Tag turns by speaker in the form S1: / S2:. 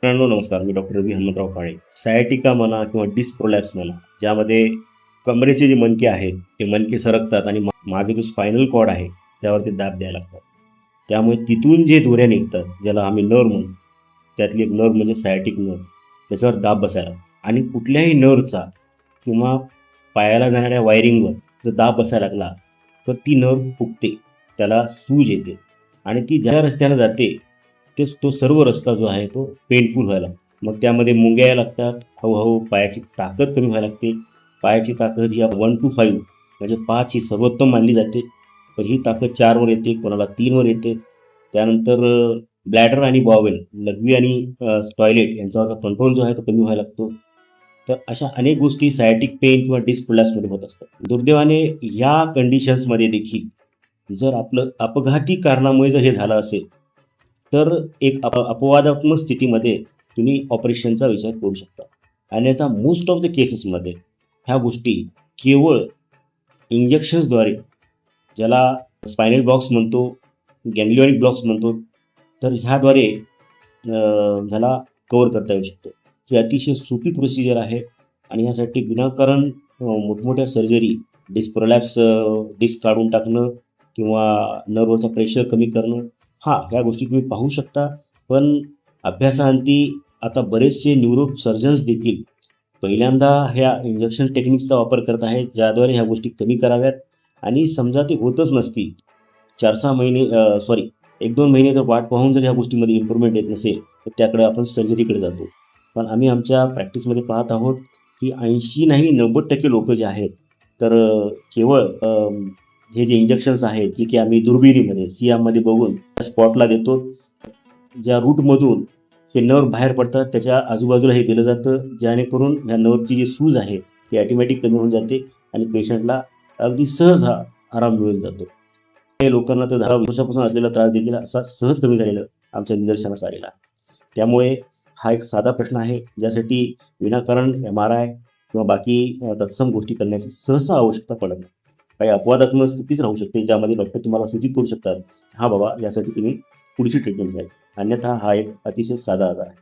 S1: मित्रांनो नमस्कार. मी डॉक्टर रवी हनुमंतराव काळे. सायाटिका म्हणा किंवा डिस्क प्रोलॅप्स म्हणा, ज्यामध्ये कमरेचे जे मणके आहेत ते मणके सरकतात आणि मागे जो स्पायनल कॉर्ड आहे त्यावरती दाब द्यायला लागतात. त्यामुळे तिथून जे दोऱ्या निघतात, ज्याला आम्ही नर्व म्हणू, त्यातली एक नर्व म्हणजे सायाटिक नर्व, त्याच्यावर दाब बसायला लागतो. आणि कुठल्याही नर्वचा किंवा पायाला जाणाऱ्या वायरिंगवर जर दाब बसायला लागला तर ती नर्व फुगते, त्याला सूज येते आणि ती ज्या रस्त्यानं जाते तो सर्व रस्ता जो आहे तो पेनफुल व्हायला लागतो. मग त्यामध्ये मुंग्या यायला लागतात. हळूहळू पायाची ताकद कमी व्हायला लागते. पायाची ताकद ही 1 to 5 म्हणजे 5 ही सर्वोत्तम मानली जाते. पण ही ताकद 4 वर येते, कोणाला 3 वर येते. त्यानंतर ब्लॅडर आणि बॉवेल, लघवी आणि टॉयलेट यांच्यावरचा कंट्रोल जो आहे तो कमी व्हायला लागतो. तर अशा अनेक गोष्टी सायटिक पेन किंवा डिस्क प्रोलॅप्समध्ये होत असतात. दुर्दैवाने या कंडिशन्समध्ये देखील जर आपलं अपघाती कारणामुळे जर हे झालं असेल तर एक अपवादात्मक स्थितीमध्ये तुम्ही ऑपरेशनचा विचार करू शकता. अन्यथा मोस्ट ऑफ द केसेसमध्ये ह्या गोष्टी केवळ इंजेक्शन्सद्वारे, ज्याला स्पायनल ब्लॉक्स म्हणतो, गॅंग्लियॉनिक ब्लॉक्स म्हणतो, तर ह्याद्वारे ह्याला कव्हर करता येऊ शकतो. ही अतिशय सोपी प्रोसिजर आहे आणि यासाठी विनाकारण मोठमोठ्या सर्जरी, डिस्क प्रोलॅप्स, डिस्क काढून टाकणं किंवा नर्वचा प्रेशर कमी करणं, ह्या गोष्टी तुम्ही पाहू शकता. पण अभ्यासाअंती आता बरेचसे न्यूरो सर्जन्स देखील पहिल्यांदा ह्या इंजेक्शन टेक्निक्सचा वापर करत आहेत, ज्याद्वारे ह्या गोष्टी कमी कराव्यात. आणि समजा ते होतच नसतील, 4-6 महिने 1-2 महिने जर वाट पाहून जर ह्या गोष्टीमध्ये इम्प्रूव्हमेंट येत नसेल तर त्याकडे आपण सर्जरीकडे जातो. पण आम्ही आमच्या प्रॅक्टिसमध्ये पाहत आहोत की 80 नाही 90% लोक जे आहेत तर केवळ हे जे इंजेक्शन्स आहेत, जे की आम्ही दुर्बिणीमध्ये सियामध्ये बघून स्पॉटला देतो, ज्या रूटमधून हे नर्व बाहेर पडतात त्याच्या आजूबाजूला हे दिलं जातं, जेणेकरून ह्या नर्वची जी सूज आहे ती ऑटोमॅटिक कमी होऊन जाते आणि पेशंटला अगदी सहज आराम मिळून जातो. काही लोकांना तर 10 वर्षापासून असलेला त्रास देखील असा सहज कमी झालेला आमच्या निदर्शनास आलेला. त्यामुळे हा एक साधा प्रश्न आहे, ज्यासाठी विनाकारण MRI किंवा बाकी तत्सम गोष्टी करण्याची सहसा आवश्यकता पडत नाही. काही अपवादात्मक स्थितीच राहू शकते, ज्यामध्ये डॉक्टर तुम्हाला सूचित करू शकतात, बाबा यासाठी तुम्ही पुढची ट्रीटमेंट घ्याल. अन्यथा हा एक अतिशय साधा आजार आहे.